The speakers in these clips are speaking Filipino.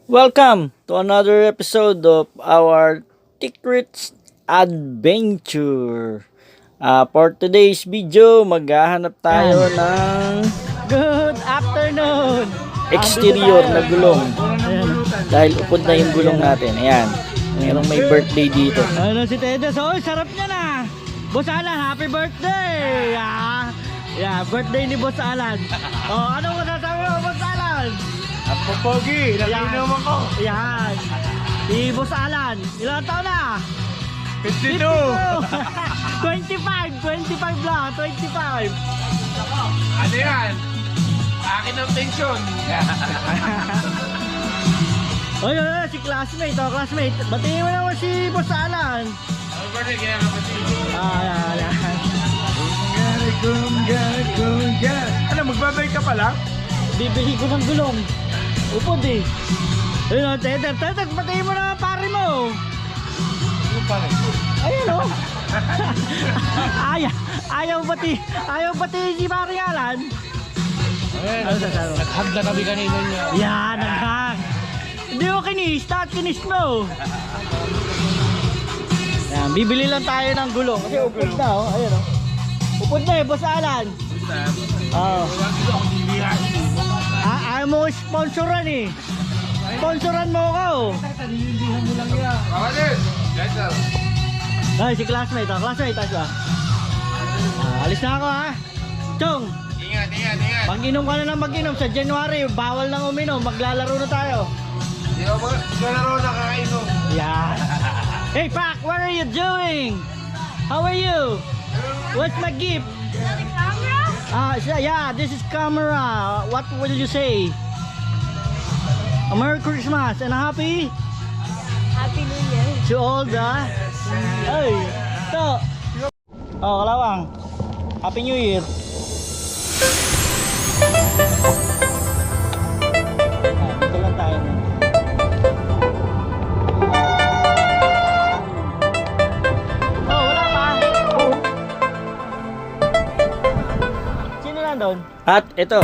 Welcome to another episode of our Secrets Adventure. For today's video, maghahanap tayo ng Good afternoon! exterior na gulong. Dahil upod na yung gulong natin. Ayan. Merong may birthday dito. Ano si Tedes? Oh, sarap niya na! Boss Alan, happy birthday! Yeah, birthday ni Boss Alan. Oh, ano masasabi mo, Boss Alan? Ang popogi, nakinom ako. Yan. Si Boss Alan, ilang taon na? 52. 25 lang, 25. Ano yan? Akin ang pension. Oy, si classmate, classmate. Batiin mo naman si Boss Alan. Ang birthday, kaya kapatid. Yan. Gunggana. Ano, magbabay ka pa lang? Bibili ko ng gulong. Upod eh. Ayun o, Tedes, batiin mo naman pare mo. Yung pala. Ayun o. Ayaw bati si pare Alan. Ano sasabi mo? Naghag na kami kanina niya. Yan, naghag. Hindi mo kinis mo. Yan, bibili lang tayo ng gulong. Kasi upod na o. Ayun o. Upod na eh, Boss Alan. Oo. Ayaw mo sponsoran eh. Sponsoran mo ako. Kapatid, let's go. Ay, si classmate. Classmate, siya. Alis na ako ha. Chong, Ingat. mag-inom ka na ng mag-inom. Sa January, bawal nang uminom. Maglalaro na tayo. Di ba maglalaro na kakainom? Yeah. Hey, Pak, what are you doing? How are you? What's my gift? Yeah, this is camera. What will you say? A Merry Christmas and a Happy New Year. to all the... Ay, ito. Oh, kalawang. Happy New Year. Dito lang tayo. Oh, wala pa. Sino nandun? At ito,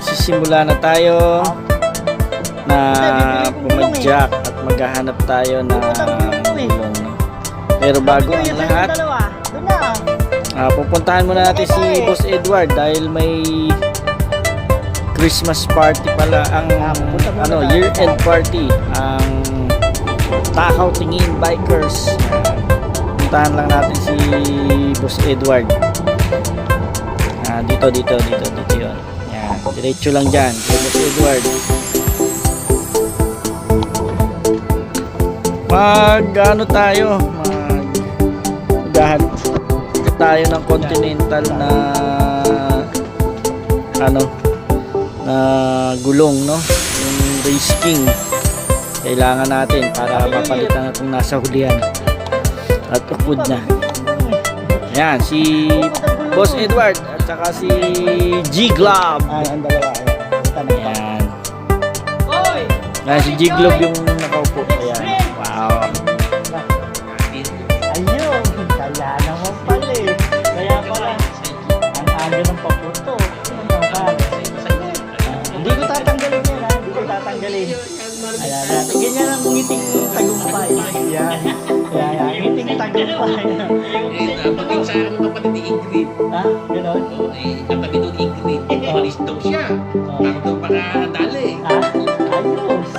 sisimula na tayo na pumadyak at maghahanap tayo ng gulong. Pero bago ang lahat, Doon na. pupuntahan muna natin si Boss Edward dahil may Christmas party pala ang year-end party ang Takaw Tingin Bikers. Puntahan lang natin si Boss Edward. Dito yun. Yan, diretso lang dyan kay Boss Edward. Maghanap tayo ng Continental na na gulong, no, yung Race King kailangan natin para mapalitan na itong nasa hulihan at upod na. Yan, si Boss Edward at saka si G-Glob. Ang dalawa. Yan. Si G-Glob yung nakaupo. Ayan. Wow. Ayun, kaya naman pala eh. Kaya pala, ang aga ng paputo. Hindi ko tatanggalin yan ha, hindi ko tatanggalin. Ayan, natin ganyan ang ngiting tagumpay. Ayan, ngiting tagumpay. Pagkain sa akin ng kapatid ni Ingrid. Ha? Ganon? Katabi doon Ingrid. Palis daw siya. Bago daw pakadali. Ha? Ayos.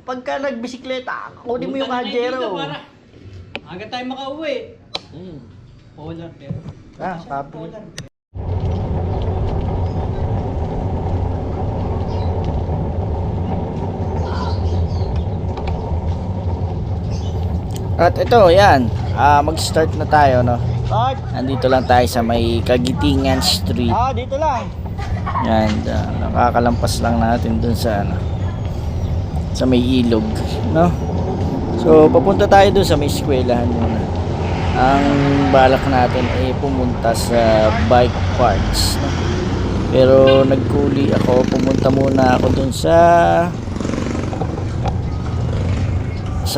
Pagka nagbisikleta, kunin mo yung kajero. Aga tayo makauwi. Polar pero. Papi. At ito, yan. Mag-start na tayo, no. Start. Nandito lang tayo sa may Kagitingan Street. Dito lang. Yan, nakakalampas lang natin dun sa sa may ilog, no? So papunta tayo doon sa may eskwelahan muna. Ang balak natin ay pumunta sa bike parks, no? Pero nagkuli ako, pumunta muna ako doon sa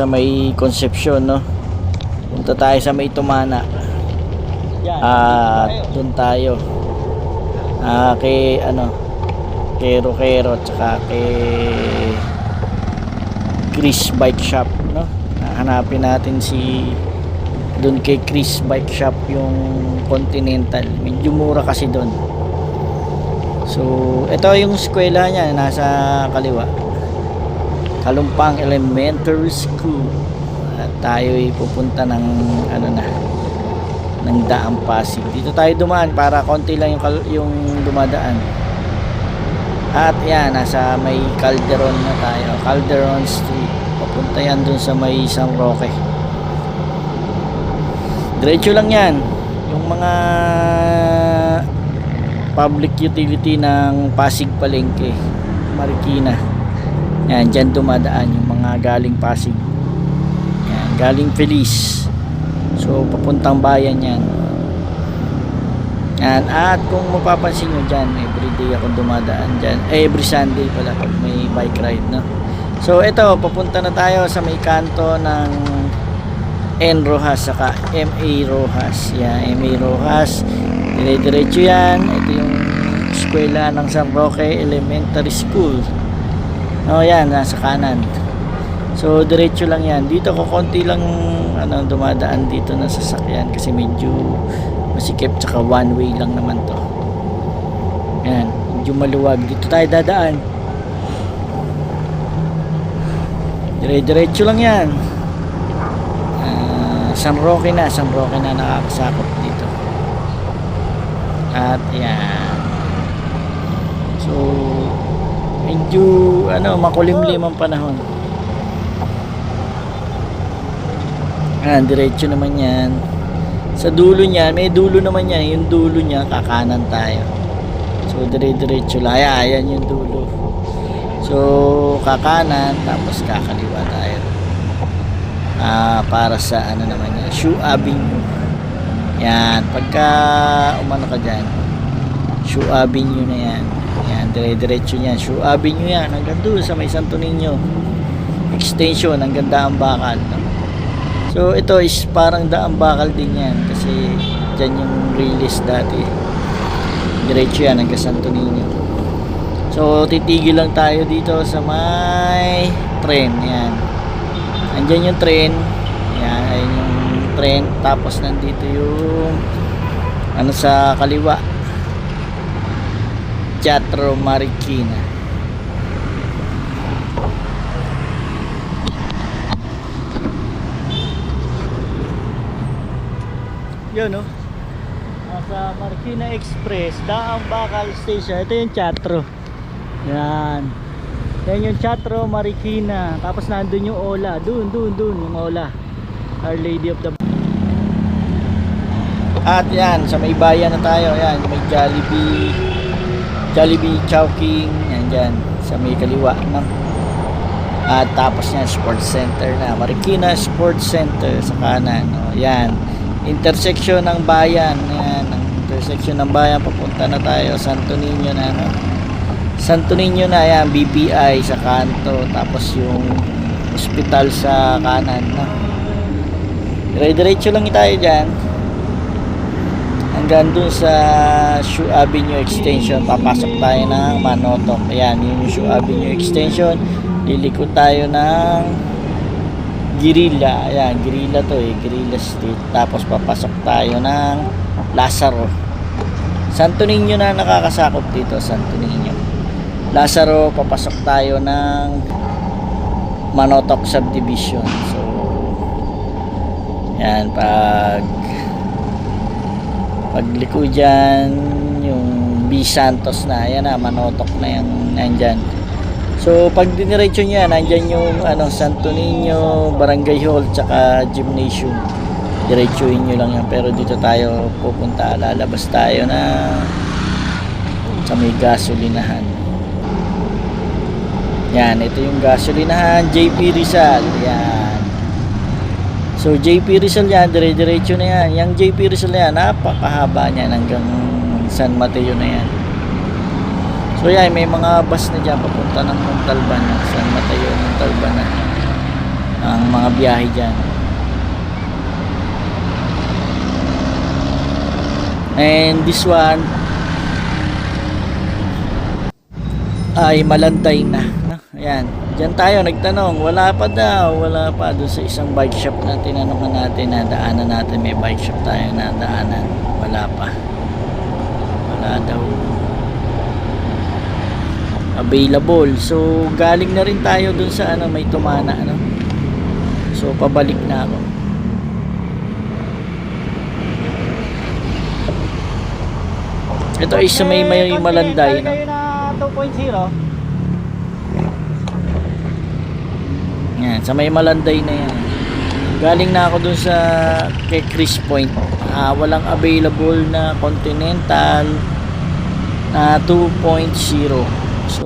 may Concepcion, no? Punta tayo sa may Tumana. At doon tayo kay Kero tsaka kay Chris Bike Shop, no? Hanapin natin si doon kay Chris Bike Shop yung Continental. Medyo mura kasi doon. So ito yung eskwela niya, nasa kaliwa, Kalumpang Elementary School. At tayo ay pupunta ng ng Daang Pasig. Dito tayo dumaan para konti lang yung dumadaan. At yan, nasa may Calderon na tayo, Calderon Street. Papunta yan dun sa may San Roque. Diretso lang yan. Yung mga public utility ng Pasig Palengke, Marikina, yan, dyan dumadaan yung mga galing Pasig, yan, galing Feliz. So papuntang bayan yan. Yan. At kung mapapansin nyo dyan, everyday ako dumadaan dyan, every Sunday pala pag may bike ride, no? So ito, papunta na tayo sa may kanto ng N. Rojas saka MA Rojas. Yan, MA Rojas, dire-diretso yan. Ito yung eskwela ng San Roque Elementary School. O yan, nasa kanan. So diretso lang yan. Dito ko konti lang dumadaan dito na sasakyan kasi medyo masikip, tsaka one way lang naman to. Yan, medyo maluwag. Dito tayo dadaan. Dire-diretso lang yan. San Roque na nakakasakop dito. At yan. So medyo makulimlim ang panahon. Diretso naman yan. Sa dulo niya, may dulo naman yan. Yung dulo niya, kakanan tayo. So dire-diretso lang. Ayan yung dulo. So kakanan, tapos kakaliwa tayo. Para sa naman yan, Shoe Avenue. Yan, pagka umano ka dyan, Shoe Avenue na yan. Yan, dire-diretso yan, Shoe Avenue yan, hanggang doon sa may Santo Niño extension, hanggang Daang Bakal, no? So ito is parang Daang Bakal din yan, kasi dyan yung release dati. Diretso yan hanggang Santo Niño. So titigil lang tayo dito sa may tren. Yan, andyan yung tren. Yan, ayun yung tren. Tapos nandito yung sa kaliwa, Teatro Marikina. Yun, no? Nasa Marikina Express, Daang Bakal Station. Ito yung Teatro. Yan. Yan yung Teatro Marikina. Tapos nandun yung Ola. Dun yung Ola, Our Lady of the... At yan, sa may bayan na tayo. Yan, may Jollibee Chowking. Yan dyan, sa may kaliwa, no? At tapos yan, Sports Center na, Marikina Sports Center sa kanan, no? Yan, intersection ng bayan. Yan, ang intersection ng bayan. Papunta na tayo, Santo Niño na, no? Santo Niño na yan, BPI sa kanto, tapos yung hospital sa kanan, no? Dire-diretso lang tayo dyan hanggang dun sa Shoe Avenue Extension. Papasok tayo ng Manotok. Ayan, yun yung Shoe Avenue Extension. Liliko tayo ng Guerrilla. Ayan, Guerrilla to Guerrilla Street. Tapos papasok tayo ng Lazaro. Santo Niño na nakakasakop dito, Santo Niño. Lazaro, papasok tayo ng Manotok Subdivision. So yan, pagliko dyan yung B. Santos na, ayan na, Manotok na yung nandyan. So pag diniretso nyo yan, nandyan yung Santo Niño, Barangay Hall, tsaka Gymnasium. Diretsuhin nyo lang yan. Pero dito tayo pupunta, lalabas tayo na sa may gasolinahan. Yan, ito yung gasolinahan, JP Rizal. Yan. So, JP Rizal yan, dire-diretso na yan. Yung JP Rizal na yan, napakahaba niyan hanggang San Mateo na yan. So, yan, may mga bus na dyan papunta ng Montalban, San Mateo, Montalban na. Ang mga biyahe dyan. And this one ay Malanday na, no? Ayan, dyan tayo nagtanong, wala pa daw, wala pa doon sa isang bike shop na tinanongan natin na daanan natin, may bike shop tayo na daanan, wala pa, wala daw available. So galing na rin tayo doon sa ano, may Tumana, ano? So pabalik na ako. Ito ay sa may Malanday, no? Kayo na 2.0. Yan, sa may Malanday na yan. Galing na ako dun sa kay Chris Point. Walang available na Continental na 2.0. So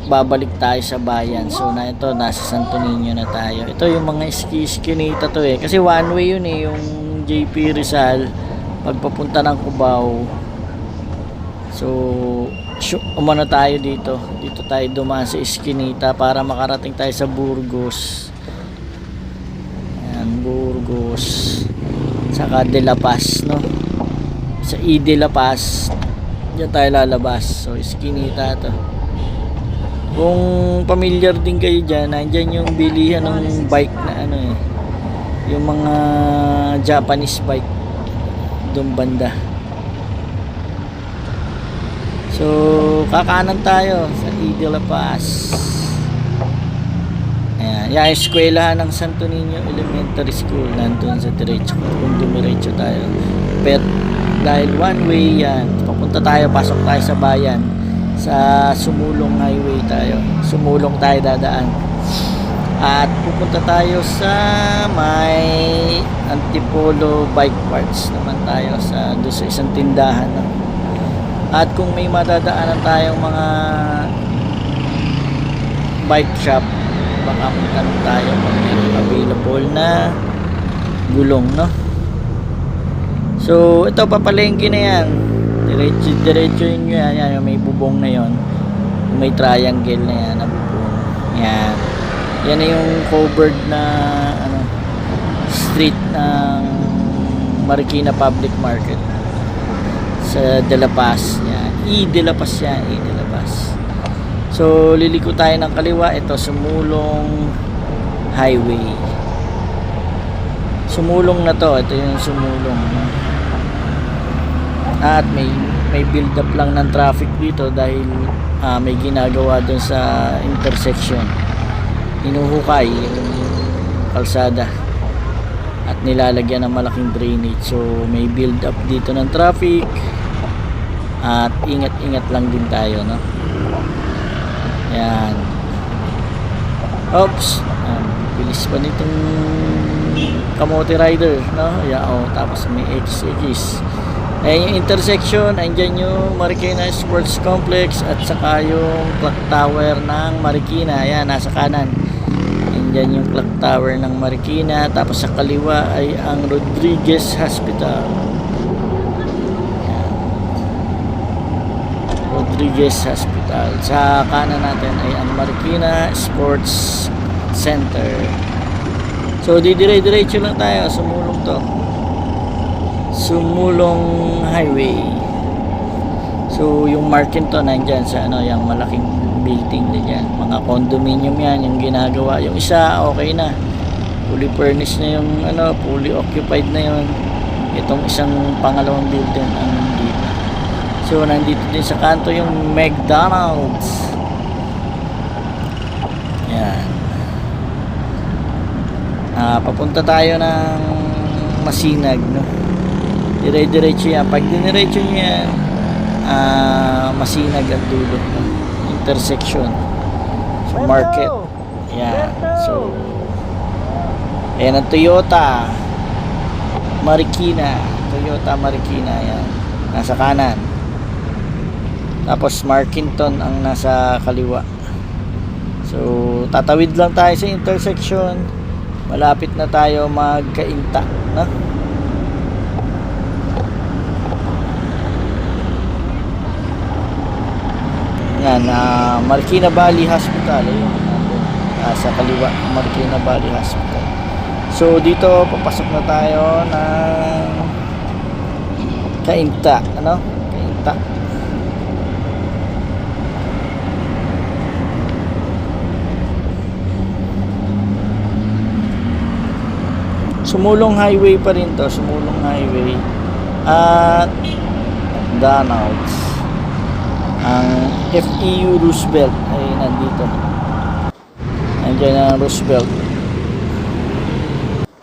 babalik tayo sa bayan. So na ito, nasa Santo Niño na tayo. Ito yung mga iskinita to eh. Kasi one way yun eh, yung JP Rizal pagpapunta ng Cubao. So umano tayo dito tayo dumaan sa Eskinita para makarating tayo sa Burgos. Ayan, Burgos saka De La Paz, no? Sa De La Paz diyan tayo lalabas. So Eskinita to. Kung familiar din kayo dyan, nandyan yung bilihan ng bike na ano eh, yung mga Japanese bike doon banda. So kakanan tayo sa De La Paz. Ayan, yung eskwelahan ng Santo Niño Elementary School nandun sa diretso, kung dumiretso tayo. Pero dahil one way yan, papunta tayo, pasok tayo sa bayan, sa Sumulong Highway tayo, Sumulong tayo dadaan. At pupunta tayo sa may Antipolo Bike Parts naman tayo sa doon sa isang tindahan, no? At kung may madadaanan tayong mga bike shop, baka magtanong tayo kung may available na gulong, no? So ito, papalengke na yan, diretso yun yan, yan, may bubong na yon, may triangle na yan na bubong. Yan, yan na yung covered na ano, street ng Marikina Public Market sa De La Paz. Yan, De La Paz yan, De La Paz. So liliko tayo ng kaliwa, ito Sumulong Highway. Sumulong na to, ito yung Sumulong. At may build up lang ng traffic dito dahil may ginagawa dun sa intersection. Hinuhukay yung kalsada at nilalagyan ng malaking drainage. So may build up dito ng traffic at ingat-ingat lang din tayo, no? Yan. Oops, bilis pa nitong kamote rider, no? Yeah, oh, tapos may XX. Ayan yung intersection, andyan yung Marikina Sports Complex at saka yung clock tower ng Marikina. Ayan, nasa kanan. Andyan yung clock tower ng Marikina. Tapos sa kaliwa ay ang Rodriguez Hospital. Ayan. Rodriguez Hospital. Sa kanan natin ay ang Marikina Sports Center. So didire-diretso lang tayo, Sumulong to. Sumulong Highway. So yung marking to nandyan sa ano, yung malaking building na dyan, mga condominium yan yung ginagawa. Yung isa okay na, fully furnished na yung ano, fully occupied na yun. Itong isang pangalawang building ang nandito. So nandito din sa kanto yung McDonald's. Yan. Papunta tayo ng Masinag, no? Dire-diretso yan. Pag diniretso nyo yan, Masinag ang dulo, no? Intersection sa market. Yan. So ayan ang Toyota Marikina. Toyota Marikina, yan, nasa kanan. Tapos Markinton ang nasa kaliwa. So tatawid lang tayo sa intersection. Malapit na tayo magkainta, no? Yan, Marikina Valley Hospital, ayun, sa kaliwa, Marikina Valley Hospital. So dito papasok na tayo ng Kainta, ano? Kainta. Sumulong highway pa rin to, Sumulong highway at McDonald's. Ang FEU Roosevelt ay nandito. Nandiyan ang Roosevelt.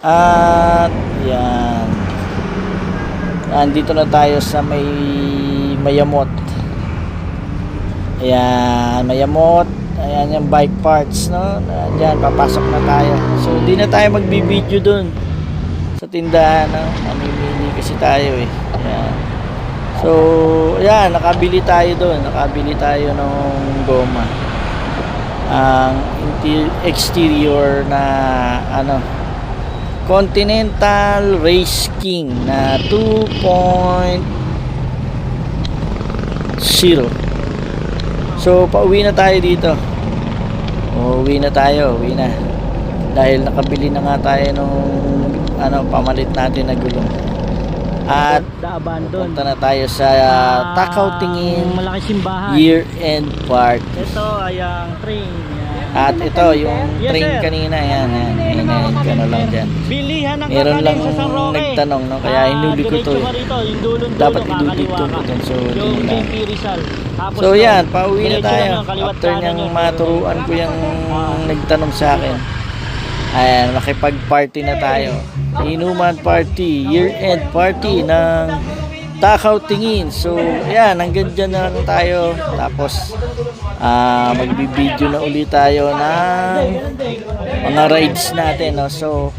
At yan. Andito na tayo sa may Mayamot. Ayan, Mayamot. Ayan yung bike parts, no? Diyan, papasok na tayo. So, hindi na tayo magbibideo dun sa tindahan, no? Mamimili kasi tayo eh. Ayan. So, ayan, nakabili tayo dun. Nakabili tayo ng goma. Ang exterior na, ano, Continental Race King na 2.0. So pauwi na tayo dito. Uwi na tayo, uwi na. Dahil nakabili na nga tayo nung pamalit natin na gulong. At The Abandon. punta na tayo sa Takaw Tingin Malaki simbahan. Year-end Party. Ito ay ang train. Yan. At ito yung Yes, train sir. kanina, yan. Hinahin ko na lang dyan. Bilihan ng Meron kakanin lang sa San Roque. nagtanong, no? Kaya hinuli ko to. Diretso ka rito, yung dulong-dulo, Dapat kakaliwa idudugtong ko ka. dun. So, Yung yun lang. JP Rizal. Tapos So doon, yan, pauwi na diretso tayo. lang, kaliwat After kanan niyang yun. maturuan ko yung nagtanong sa akin. Ayan, makipag-party na tayo. Inuman party, year-end party ng Takaw Tingin. So, ayan, hanggang dyan na lang tayo. Tapos, magbibideo na ulit tayo ng mga rides natin. No? So,